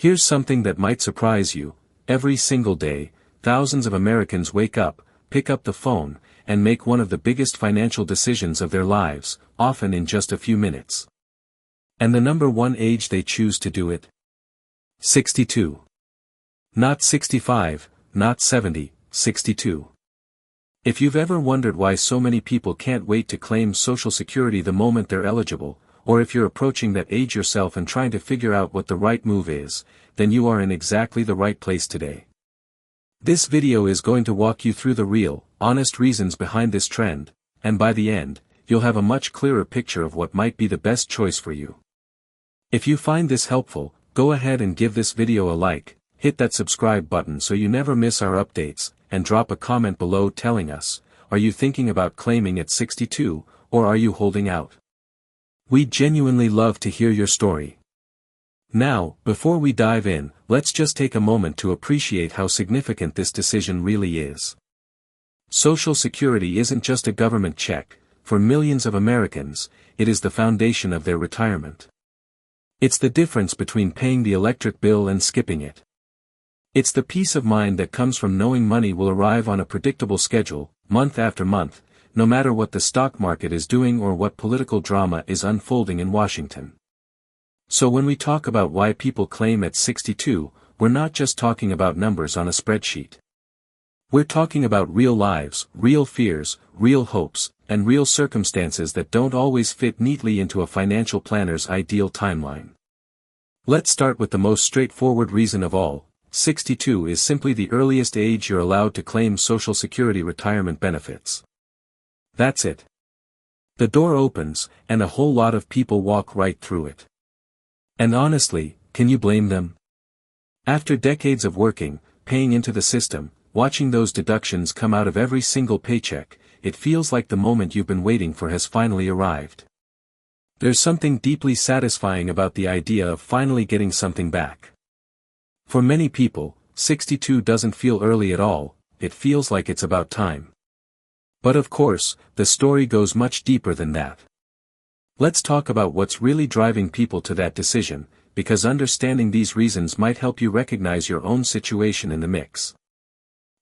Here's something that might surprise you. Every single day, thousands of Americans wake up, pick up the phone, and make one of the biggest financial decisions of their lives, often in just a few minutes. And the number one age they choose to do it? 62. Not 65, not 70, 62. If you've ever wondered why so many people can't wait to claim Social Security the moment they're eligible, or if you're approaching that age yourself and trying to figure out what the right move is, then you are in exactly the right place today. This video is going to walk you through the real, honest reasons behind this trend, and by the end, you'll have a much clearer picture of what might be the best choice for you. If you find this helpful, go ahead and give this video a like, hit that subscribe button so you never miss our updates, and drop a comment below telling us, are you thinking about claiming at 62, or are you holding out? We'd genuinely love to hear your story. Now, before we dive in, let's just take a moment to appreciate how significant this decision really is. Social Security isn't just a government check. For millions of Americans, it is the foundation of their retirement. It's the difference between paying the electric bill and skipping it. It's the peace of mind that comes from knowing money will arrive on a predictable schedule, month after month, no matter what the stock market is doing or what political drama is unfolding in Washington. So when we talk about why people claim at 62, we're not just talking about numbers on a spreadsheet. We're talking about real lives, real fears, real hopes, and real circumstances that don't always fit neatly into a financial planner's ideal timeline. Let's start with the most straightforward reason of all. 62 is simply the earliest age you're allowed to claim Social Security retirement benefits. That's it. The door opens, and a whole lot of people walk right through it. And honestly, can you blame them? After decades of working, paying into the system, watching those deductions come out of every single paycheck, it feels like the moment you've been waiting for has finally arrived. There's something deeply satisfying about the idea of finally getting something back. For many people, 62 doesn't feel early at all, it feels like it's about time. But of course, the story goes much deeper than that. Let's talk about what's really driving people to that decision, because understanding these reasons might help you recognize your own situation in the mix.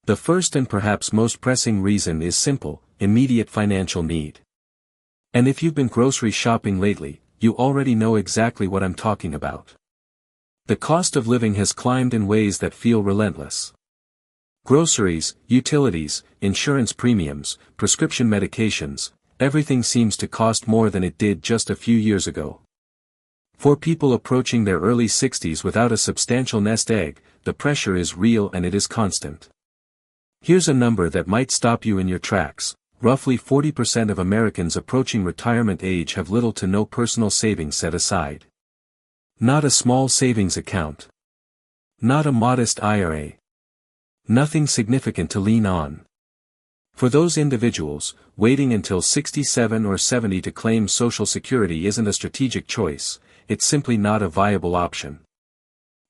The first and perhaps most pressing reason is simple: immediate financial need. And if you've been grocery shopping lately, you already know exactly what I'm talking about. The cost of living has climbed in ways that feel relentless. Groceries, utilities, insurance premiums, prescription medications, everything seems to cost more than it did just a few years ago. For people approaching their early 60s without a substantial nest egg, the pressure is real and it is constant. Here's a number that might stop you in your tracks. Roughly 40% of Americans approaching retirement age have little to no personal savings set aside. Not a small savings account. Not a modest IRA. Nothing significant to lean on. For those individuals, waiting until 67 or 70 to claim Social Security isn't a strategic choice, it's simply not a viable option.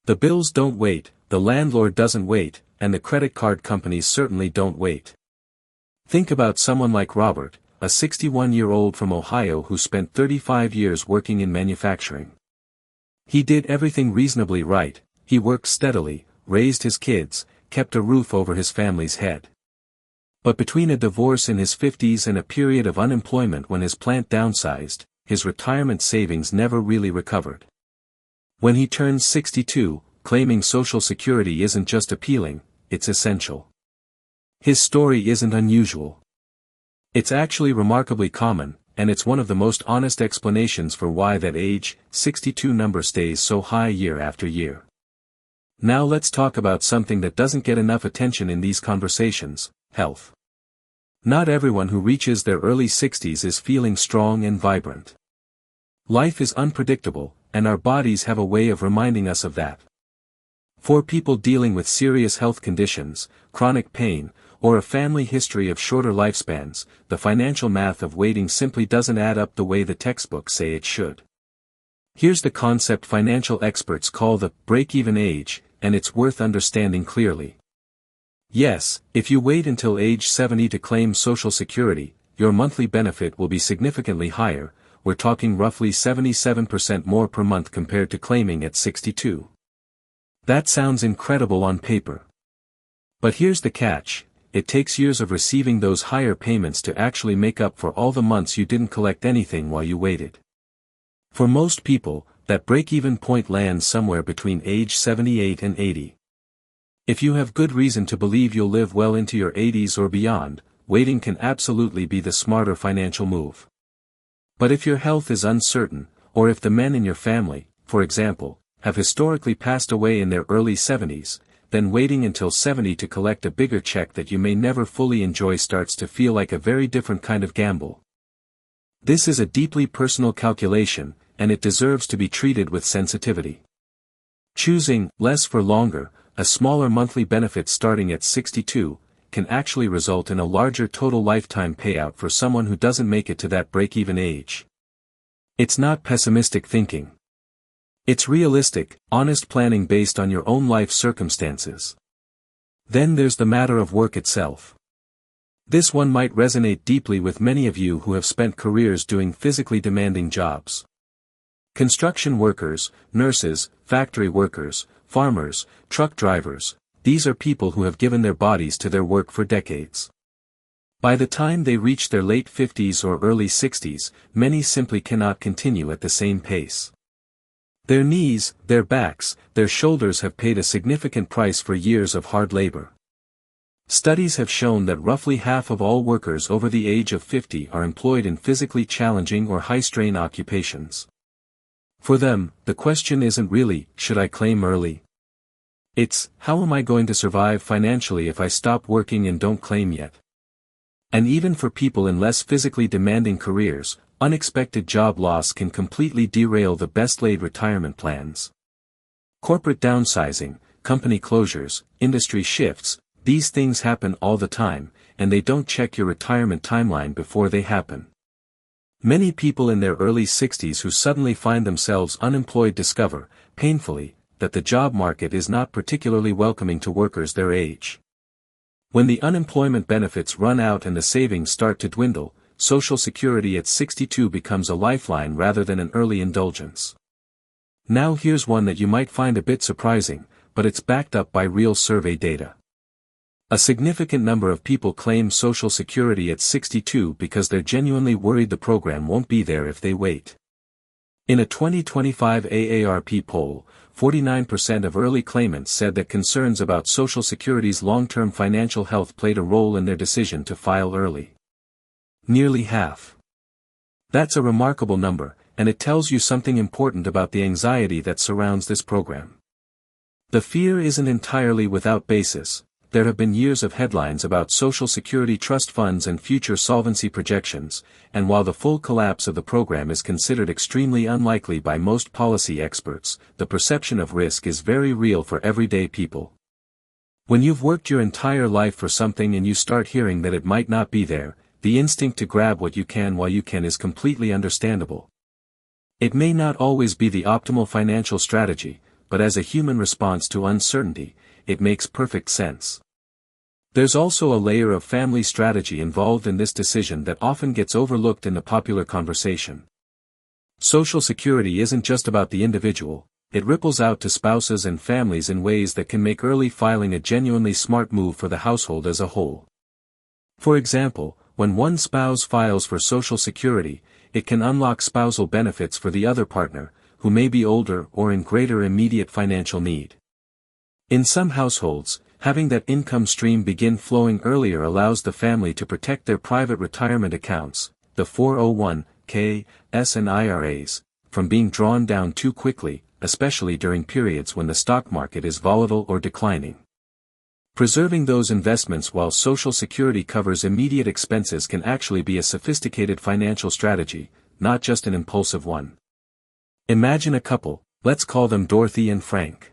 The bills don't wait, the landlord doesn't wait, and the credit card companies certainly don't wait. Think about someone like Robert, a 61-year-old from Ohio who spent 35 years working in manufacturing. He did everything reasonably right. He worked steadily, raised his kids, kept a roof over his family's head. But between a divorce in his 50s and a period of unemployment when his plant downsized, his retirement savings never really recovered. When he turns 62, claiming Social Security isn't just appealing, it's essential. His story isn't unusual. It's actually remarkably common, and it's one of the most honest explanations for why that age 62 number stays so high year after year. Now let's talk about something that doesn't get enough attention in these conversations: health. Not everyone who reaches their early 60s is feeling strong and vibrant. Life is unpredictable, and our bodies have a way of reminding us of that. For people dealing with serious health conditions, chronic pain, or a family history of shorter lifespans, the financial math of waiting simply doesn't add up the way the textbooks say it should. Here's the concept financial experts call the break-even age, and it's worth understanding clearly. Yes, if you wait until age 70 to claim Social Security, your monthly benefit will be significantly higher. We're talking roughly 77% more per month compared to claiming at 62. That sounds incredible on paper. But here's the catch: it takes years of receiving those higher payments to actually make up for all the months you didn't collect anything while you waited. For most people, that break-even point lands somewhere between age 78 and 80. If you have good reason to believe you'll live well into your 80s or beyond, waiting can absolutely be the smarter financial move. But if your health is uncertain, or if the men in your family, for example, have historically passed away in their early 70s, then waiting until 70 to collect a bigger check that you may never fully enjoy starts to feel like a very different kind of gamble. This is a deeply personal calculation, and it deserves to be treated with sensitivity. Choosing less for longer, a smaller monthly benefit starting at 62, can actually result in a larger total lifetime payout for someone who doesn't make it to that break-even age. It's not pessimistic thinking. It's realistic, honest planning based on your own life circumstances. Then there's the matter of work itself. This one might resonate deeply with many of you who have spent careers doing physically demanding jobs. Construction workers, nurses, factory workers, farmers, truck drivers, these are people who have given their bodies to their work for decades. By the time they reach their late 50s or early 60s, many simply cannot continue at the same pace. Their knees, their backs, their shoulders have paid a significant price for years of hard labor. Studies have shown that roughly half of all workers over the age of 50 are employed in physically challenging or high-strain occupations. For them, the question isn't really, should I claim early? It's, how am I going to survive financially if I stop working and don't claim yet? And even for people in less physically demanding careers, unexpected job loss can completely derail the best-laid retirement plans. Corporate downsizing, company closures, industry shifts, these things happen all the time, and they don't check your retirement timeline before they happen. Many people in their early 60s who suddenly find themselves unemployed discover, painfully, that the job market is not particularly welcoming to workers their age. When the unemployment benefits run out and the savings start to dwindle, Social Security at 62 becomes a lifeline rather than an early indulgence. Now here's one that you might find a bit surprising, but it's backed up by real survey data. A significant number of people claim Social Security at 62 because they're genuinely worried the program won't be there if they wait. In a 2025 AARP poll, 49% of early claimants said that concerns about Social Security's long-term financial health played a role in their decision to file early. Nearly half. That's a remarkable number, and it tells you something important about the anxiety that surrounds this program. The fear isn't entirely without basis. There have been years of headlines about Social Security trust funds and future solvency projections, and while the full collapse of the program is considered extremely unlikely by most policy experts, the perception of risk is very real for everyday people. When you've worked your entire life for something and you start hearing that it might not be there, the instinct to grab what you can while you can is completely understandable. It may not always be the optimal financial strategy, but as a human response to uncertainty, it makes perfect sense. There's also a layer of family strategy involved in this decision that often gets overlooked in the popular conversation. Social Security isn't just about the individual, it ripples out to spouses and families in ways that can make early filing a genuinely smart move for the household as a whole. For example, when one spouse files for Social Security, it can unlock spousal benefits for the other partner, who may be older or in greater immediate financial need. In some households, having that income stream begin flowing earlier allows the family to protect their private retirement accounts, the 401(k)s and IRAs, from being drawn down too quickly, especially during periods when the stock market is volatile or declining. Preserving those investments while Social Security covers immediate expenses can actually be a sophisticated financial strategy, not just an impulsive one. Imagine a couple, let's call them Dorothy and Frank.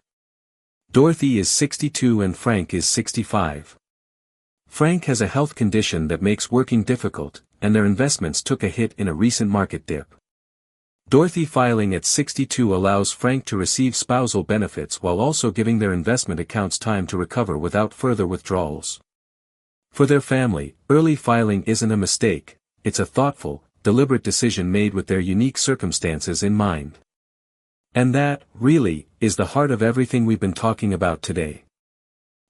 Dorothy is 62 and Frank is 65. Frank has a health condition that makes working difficult, and their investments took a hit in a recent market dip. Dorothy filing at 62 allows Frank to receive spousal benefits while also giving their investment accounts time to recover without further withdrawals. For their family, early filing isn't a mistake, it's a thoughtful, deliberate decision made with their unique circumstances in mind. And that, really, is the heart of everything we've been talking about today.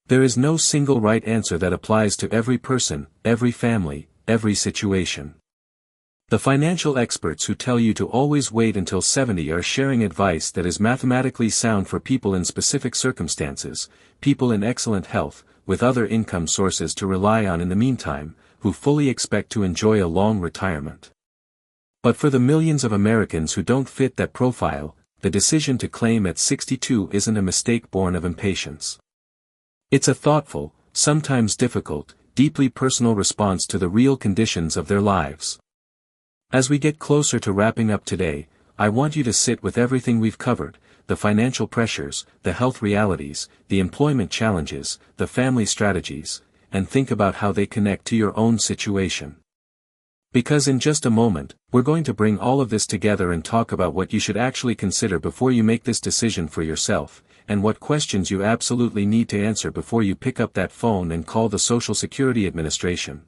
There is no single right answer that applies to every person, every family, every situation. The financial experts who tell you to always wait until 70 are sharing advice that is mathematically sound for people in specific circumstances, people in excellent health, with other income sources to rely on in the meantime, who fully expect to enjoy a long retirement. But for the millions of Americans who don't fit that profile, the decision to claim at 62 isn't a mistake born of impatience. It's a thoughtful, sometimes difficult, deeply personal response to the real conditions of their lives. As we get closer to wrapping up today, I want you to sit with everything we've covered, the financial pressures, the health realities, the employment challenges, the family strategies, and think about how they connect to your own situation. Because in just a moment, we're going to bring all of this together and talk about what you should actually consider before you make this decision for yourself, and what questions you absolutely need to answer before you pick up that phone and call the Social Security Administration.